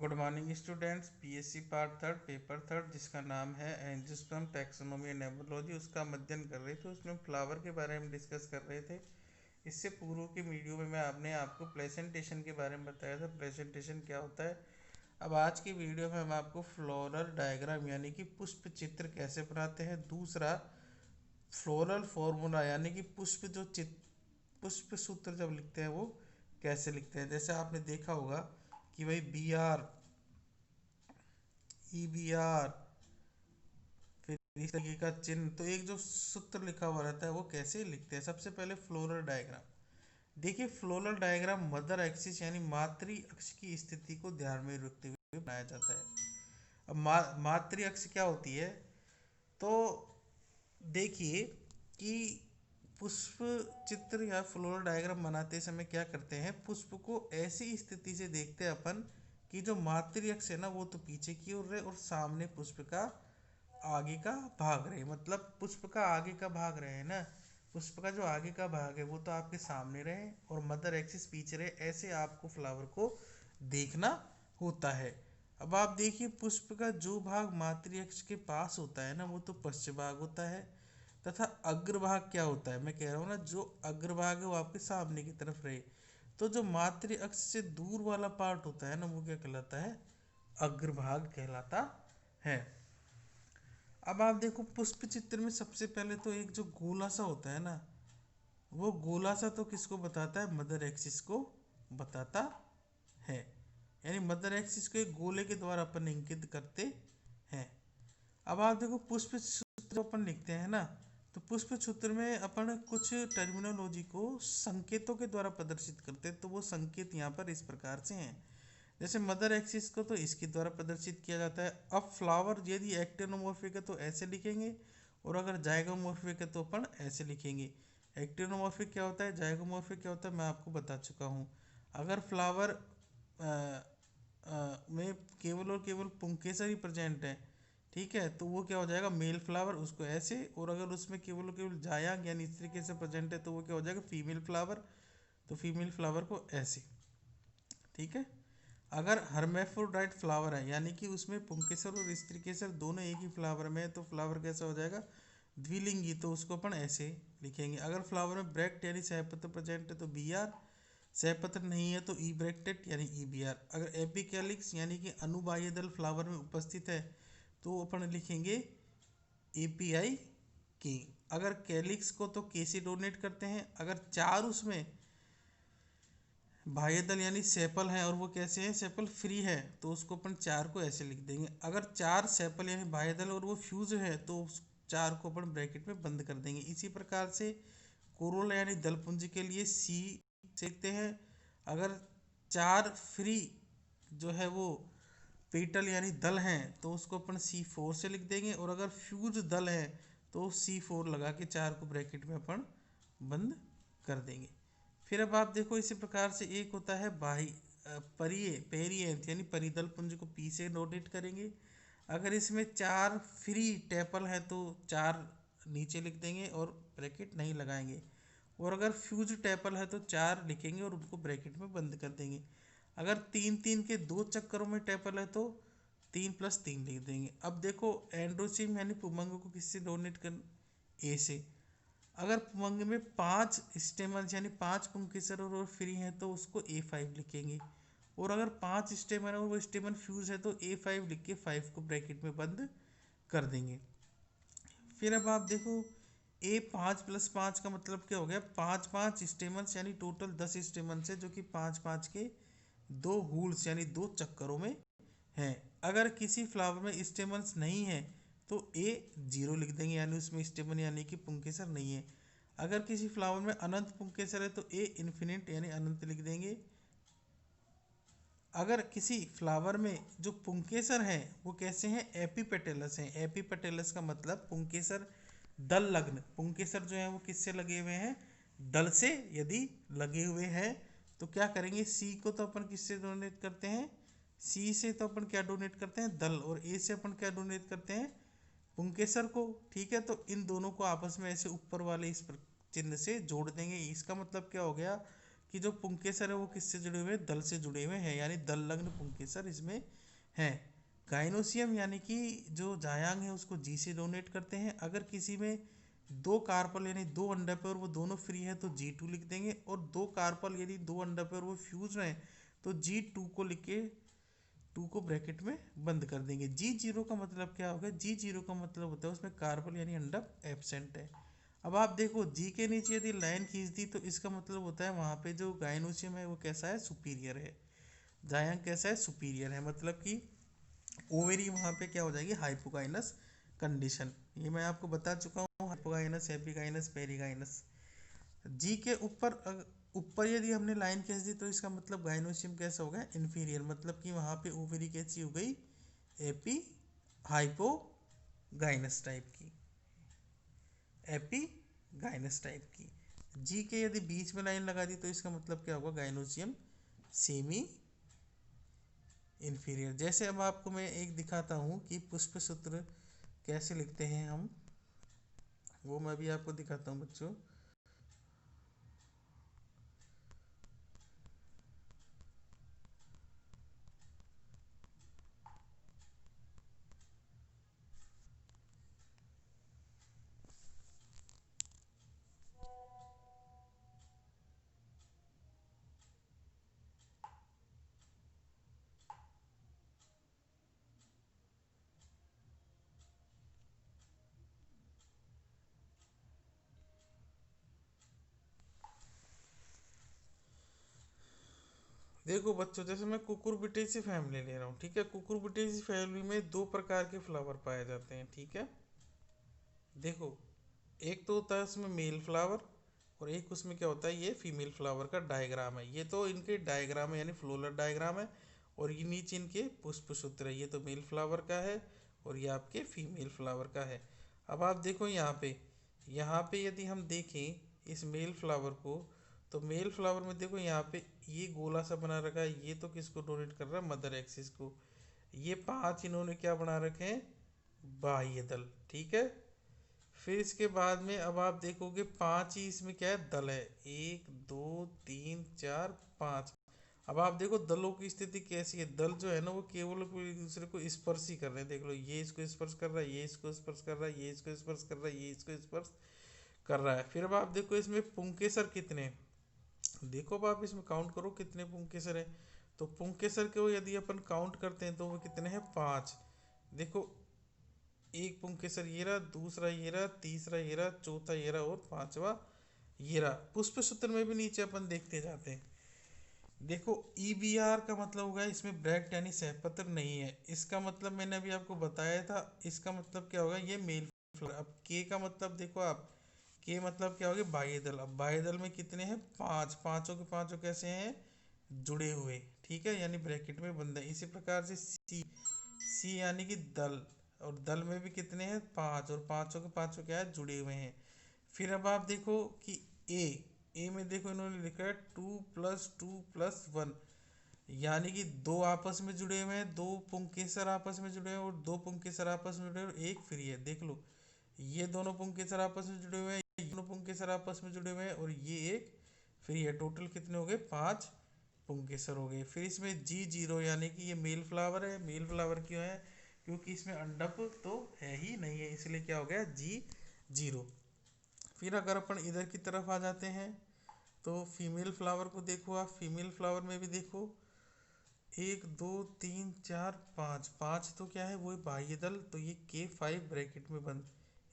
Good morning students. PSC part third paper third जिसका नाम है एंजियोस्पर्म टैक्सोनॉमी एंड एवोलॉजी, उसका अध्ययन कर रहे थे। उसमें फ्लावर के बारे में डिस्कस कर रहे थे। इससे पूर्व की वीडियो में मैं आपने आपको प्रेजेंटेशन के बारे में बताया था, प्रेजेंटेशन क्या होता है। अब आज की वीडियो में हम आपको फ्लोरल डायग्राम यानी कि पुष्प चित्र कैसे बनाते हैं, दूसरा फ्लोरल फॉर्मूला यानी कि पुष्प सूत्र जब लिखते हैं वो कैसे लिखते हैं। जैसे आपने देखा होगा कि भाई BR EBR, फिर इस तरीके का चिन्ह, तो एक जो सूत्र लिखा हुआ रहता है वो कैसे लिखते हैं। सबसे पहले फ्लोरल डायग्राम देखिए। फ्लोरल डायग्राम मदर एक्सिस यानी मातृ अक्ष की स्थिति को ध्यान में रखते हुए बनाया जाता है। अब मातृ अक्ष क्या होती है, तो देखिए कि पुष्प चित्र या फ्लोरल डायग्राम बनाते समय क्या करते हैं, पुष्प को ऐसी स्थिति से देखते हैं अपन कि जो मातृ अक्ष है ना वो तो पीछे की ओर रहे और सामने पुष्प का आगे का भाग रहे। मतलब पुष्प का आगे का भाग रहे है ना, पुष्प का जो आगे का भाग है वो तो आपके सामने रहे और मदर एक्सिस पीछे रहे, ऐसे आपको फ्लावर को देखना होता है। अब आप देखिए पुष्प का जो भाग मातृ अक्ष के पास होता है ना वो तो पश्च भाग होता है, तथा अग्रभाग क्या होता है, मैं कह रहा हूँ ना जो अग्रभाग है वो आपके सामने की तरफ रहे। तो जो मातृ अक्ष से दूर वाला पार्ट होता है ना वो क्या कहलाता है, अग्रभाग कहलाता है। अब आप देखो पुष्प चित्र में सबसे पहले तो एक जो गोला सा होता है ना, वो गोला सा तो किसको बताता है, मदर एक्सिस को बताता है। यानी मदर एक्सिस को एक गोले के द्वारा अपन इंगित करते हैं। अब आप देखो पुष्प सूत्र अपन लिखते हैं ना, तो पुष्प सूत्र में अपन कुछ टर्मिनोलॉजी को संकेतों के द्वारा प्रदर्शित करते हैं। तो वो संकेत यहाँ पर इस प्रकार से हैं। जैसे मदर एक्सिस को तो इसके द्वारा प्रदर्शित किया जाता है। अब फ्लावर यदि एक्टिनोमॉर्फिक है तो ऐसे लिखेंगे, और अगर जाइगोमॉर्फिक है तो अपन ऐसे लिखेंगे। एक्टिनोमॉर्फिक क्या होता है, जाइगोमॉर्फिक क्या होता है, मैं आपको बता चुका हूँ। अगर फ्लावर में केवल और केवल पुंकेसर ही प्रेजेंट है, ठीक है, तो वो क्या हो जाएगा, मेल फ्लावर, उसको ऐसे। और अगर उसमें केवल और केवल जायांग यानी इस तरीके से प्रेजेंट है तो वो क्या हो जाएगा, फीमेल फ्लावर, तो फीमेल फ्लावर को ऐसे, ठीक है। अगर हर्मेफ्रोडाइट फ्लावर है यानी कि उसमें पुंकेसर और स्त्रीकेसर दोनों एक ही फ्लावर में है तो फ्लावर कैसा हो जाएगा, द्विलिंगी, तो उसको अपन ऐसे लिखेंगे। अगर फ्लावर में ब्रैक्ट यानी सहपत्र प्रेजेंट है तो BR, सहपत्र नहीं है तो ई ब्रैक्टेड यानी EBR। अगर एपिकैलिक्स यानी कि अनुबाह्य दल फ्लावर में उपस्थित है तो अपन लिखेंगे API के। अगर कैलिक्स को तो K से डोनेट करते हैं। अगर चार उसमें बाह्य दल यानी सेपल है और वो कैसे है, सेपल फ्री है, तो उसको अपन चार को ऐसे लिख देंगे। अगर चार सेपल यानी बाह्य दल और वो फ्यूज है तो उस चार को अपन ब्रैकेट में बंद कर देंगे। इसी प्रकार से कोरोला यानी दलपुंज के लिए C लिखते हैं। अगर चार फ्री जो है वो पेटल यानी दल हैं तो उसको अपन C4 से लिख देंगे, और अगर फ्यूज दल है तो C4 लगा के चार को ब्रैकेट में अपन बंद कर देंगे। फिर अब आप देखो इसी प्रकार से एक होता है पेरिएंथ यानी परिदल पुंज को P से नोटेट करेंगे। अगर इसमें चार फ्री टेपल है तो चार नीचे लिख देंगे और ब्रैकेट नहीं लगाएंगे, और अगर फ्यूज टेपल है तो चार लिखेंगे और उनको ब्रैकेट में बंद कर देंगे। अगर तीन तीन के दो चक्करों में टेपल है तो 3+3 लिख देंगे। अब देखो एंड्रोसिम यानी पुमंग को किससे डोनेट कर, A से। अगर पुमंग में 5 स्टेमन यानी 5 पुंकेसर और फ्री हैं तो उसको A5 लिखेंगे, और अगर 5 स्टेमन और वो स्टेमन फ्यूज है तो A5 लिख के 5 को ब्रैकेट में बंद कर देंगे। फिर अब आप देखो A5+5 का मतलब क्या हो गया, 5 स्टेमन्स यानी टोटल 10 स्टेमन्स है जो कि 5 के दो हुल्स यानी दो चक्करों में हैं। अगर किसी फ्लावर में स्टेमन्स नहीं है तो A0 लिख देंगे यानी उसमें स्टेमन यानी कि पुंकेसर नहीं है। अगर किसी फ्लावर में अनंत पुंकेसर है तो A इन्फिनिट यानी अनंत लिख देंगे। अगर किसी फ्लावर में जो पुंकेसर हैं वो कैसे हैं, एपीपेटेलस हैं। एपीपेटेलस का मतलब पुंकेसर दल लग्न, पुंकेसर जो है वो किससे लगे हुए हैं, दल से यदि लगे हुए हैं तो क्या करेंगे, C को तो अपन किससे डोनेट करते हैं, C से तो अपन क्या डोनेट करते हैं, दल, और A से अपन क्या डोनेट करते हैं, पुंकेसर को, ठीक है। तो इन दोनों को आपस में ऐसे ऊपर वाले इस चिन्ह से जोड़ देंगे। इसका मतलब क्या हो गया कि जो पुंकेसर है वो किससे जुड़े हुए हैं, दल से जुड़े हुए हैं, यानी दल लग्न पुंकेसर इसमें है। गाइनोसियम यानी कि जो जायांग है उसको जी से डोनेट करते हैं। अगर किसी में दो कार्पल यानी दो अंडा और वो दोनों फ्री है तो G2 लिख देंगे, और दो कार्पल यदि दो अंडा और वो फ्यूज रहे तो G2 को लिख के 2 को ब्रैकेट में बंद कर देंगे। G0 का मतलब क्या होगा, G0 का मतलब होता है उसमें कार्बन यानी अंडप एब्सेंट है। अब आप देखो जी के नीचे यदि लाइन खींच दी तो इसका मतलब होता है वहाँ पे जो गायनोसियम है वो कैसा है, सुपीरियर है। जायंग कैसा है, सुपीरियर है, मतलब कि ओवेरी वहाँ पे क्या हो जाएगी, हाइपोगाइनस कंडीशन। ये मैं आपको बता चुका हूँ, हाइपोगाइनस, एपिगाइनस, पेरिगाइनस। जी के ऊपर यदि हमने लाइन खींच दी तो इसका मतलब गाइनोसियम कैसा होगा, इन्फीरियर, मतलब कि वहाँ पे ओवेरी कैसी हो गई, एपी हाइपोगाइनस टाइप की, एपिगाइनस टाइप की। जी के यदि बीच में लाइन लगा दी तो इसका मतलब क्या होगा, गाइनोसियम सेमी इन्फीरियर। जैसे अब आपको मैं एक दिखाता हूँ कि पुष्प सूत्र कैसे लिखते हैं हम, वो मैं भी आपको दिखाता हूँ बच्चों। देखो बच्चों, जैसे मैं कुकुरबिटेसी फैमिली ले रहा हूँ, ठीक है। कुकुरबिटेसी फैमिली में दो प्रकार के फ्लावर पाए जाते हैं, ठीक है। देखो, एक तो होता है उसमें मेल फ्लावर, और एक उसमें क्या होता है, ये फीमेल फ्लावर का डायग्राम है। ये तो इनके डायग्राम है यानी फ्लोरल डायग्राम है, और ये नीचे इनके पुष्प सूत्र है। ये तो मेल फ्लावर का है और ये आपके फीमेल फ्लावर का है। अब आप देखो यहाँ पे यदि हम देखें इस मेल फ्लावर को, तो मेल फ्लावर में देखो यहाँ पे ये गोला सा बना रखा है, ये तो किसको डोनेट कर रहा है, मदर एक्सिस को। ये पांच इन्होंने क्या बना रखे हैं, बाह्य दल, ठीक है। फिर इसके बाद में अब आप देखोगे पांच ही इसमें क्या है, दल है, एक दो तीन चार पांच। अब आप देखो दलों की स्थिति कैसी है, दल जो है ना वो केवल एक दूसरे को स्पर्श ही कर रहे हैं। देख लो, ये इसको स्पर्श कर रहा है, ये इसको स्पर्श कर रहा है, ये इसको स्पर्श कर रहा है, ये इसको स्पर्श कर रहा है। फिर अब आप देखो इसमें पुंकेसर कितने हैं। देखो अब आप इसमें काउंट करो कितने पुंकेसर है। तो पुंकेसर को यदि अपन काउंट करते हैं तो वो कितने हैं, पांच। देखो, एक पुंकेसर ये रहा, दूसरा ये रहा, तीसरा ये रहा, चौथा ये रहा, और पांचवा ये रहा। पुष्प सूत्र में भी नीचे अपन देखते जाते हैं। देखो, ईबीआर का मतलब होगा इसमें ब्रैक्ट यानी सहपत्र नहीं है। इसका मतलब मैंने अभी आपको बताया था, इसका मतलब क्या होगा, ये मेल फ्लावर। अब के का मतलब देखो आप, के मतलब क्या होगा, बाह्य दल। अब बाह्य दल में कितने हैं, पांच। पांचों के पांचों कैसे हैं, जुड़े हुए, ठीक है, यानी ब्रैकेट में बंद है। इसी प्रकार से सी, सी यानी कि दल, और दल में भी कितने हैं, पांच, और पांचों के पांचों क्या है, जुड़े हुए हैं। फिर अब आप देखो कि ए, ए में देखो इन्होंने लिखा है 2+2+1, यानी कि दो आपस में जुड़े हुए हैं, दो पुंकेसर आपस में जुड़े हुए हैं, और दो पुंकेसर आपस में जुड़े हुए हैं, और एक फ्री है। देख लो, ये दोनों पुंकेसर आपस में जुड़े हुए हैं, ये दोनों पुंकेसर आपस में जुड़े हुए हैं, और ये एक फ्री है। टोटल कितने हो गए, पांच पुंकेसर हो गए। फिर इसमें G0 यानी कि ये मेल फ्लावर है। मेल फ्लावर क्यों है, क्योंकि इसमें अंडप तो है ही नहीं है, इसलिए क्या हो गया, G0। फिर अगर अपन इधर की तरफ आ जाते हैं तो फीमेल फ्लावर को देखो आप, फीमेल फ्लावर में भी देखो, एक दो तीन चार पाँच, पाँच तो क्या है, वो बाह्य दल, तो ये K5 ब्रैकेट में बंद।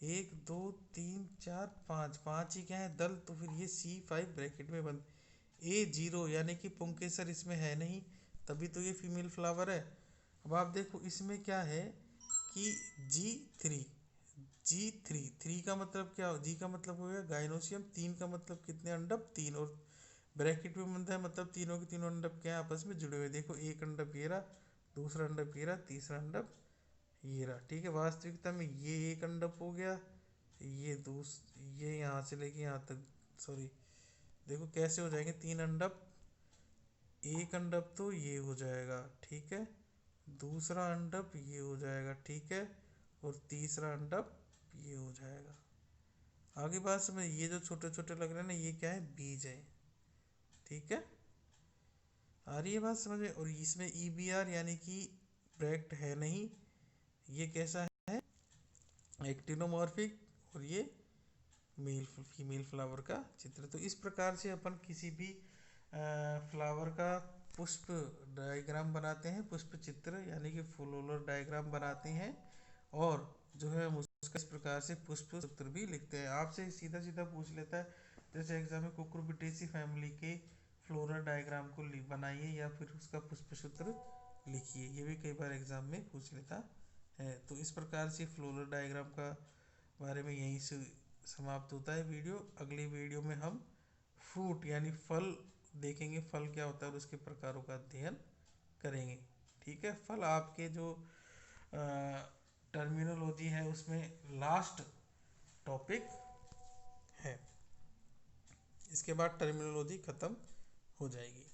एक दो तीन चार पाँच, पाँच ही क्या है, दल, तो फिर ये C5 ब्रैकेट में बंद। A0 यानी कि पुंकेसर इसमें है नहीं, तभी तो ये फीमेल फ्लावर है। अब आप देखो इसमें क्या है कि G3, G3, थ्री का मतलब क्या, जी का मतलब हो गया गाइनोसियम, तीन का मतलब कितने अंडप, तीन, और ब्रैकेट में बंधा है, मतलब तीनों के तीनों अंडप क्या है, आपस में जुड़े हुए। देखो, एक अंडप ये रहा, दूसरा अंडप ये रहा, तीसरा अंडप ये रहा, ठीक है। वास्तविकता में ये एक अंडप हो गया, ये यहाँ से लेके यहाँ तक, सॉरी, देखो कैसे हो जाएंगे, तीन अंडप, एक अंडप तो ये हो जाएगा, ठीक है, दूसरा अंडप ये हो जाएगा, ठीक है, और तीसरा अंडप ये हो जाएगा। आगे बात समझ, ये जो छोटे छोटे लग रहे हैं ना, ये क्या है, बीज है, ठीक है, आ रही है बात समझ में। और इसमें EBR यानी कि ब्रैक्ट है नहीं, ये कैसा है, एक्टिनोमॉर्फिक, और ये मेल फीमेल फ्लावर का चित्र। तो इस प्रकार से अपन किसी भी फ्लावर का पुष्प डायग्राम बनाते हैं, पुष्प चित्र यानी कि फ्लोरल डायग्राम बनाते हैं, और जो है हम उसका इस प्रकार से पुष्प सूत्र भी लिखते हैं। आपसे सीधा सीधा पूछ लेता है, जैसे एग्जाम में कुकुरबिटेसी फैमिली के फ्लोरल डायग्राम को बनाइए या फिर उसका पुष्प सूत्र लिखिए, ये भी कई बार एग्जाम में पूछ लेता है। तो इस प्रकार से फ्लोरल डायग्राम का बारे में यहीं से समाप्त होता है वीडियो। अगली वीडियो में हम फ्रूट यानी फल देखेंगे, फल क्या होता है और उसके प्रकारों का अध्ययन करेंगे। ठीक है, फल आपके जो टर्मिनोलॉजी है उसमें लास्ट टॉपिक है, इसके बाद टर्मिनोलॉजी खत्म हो जाएगी।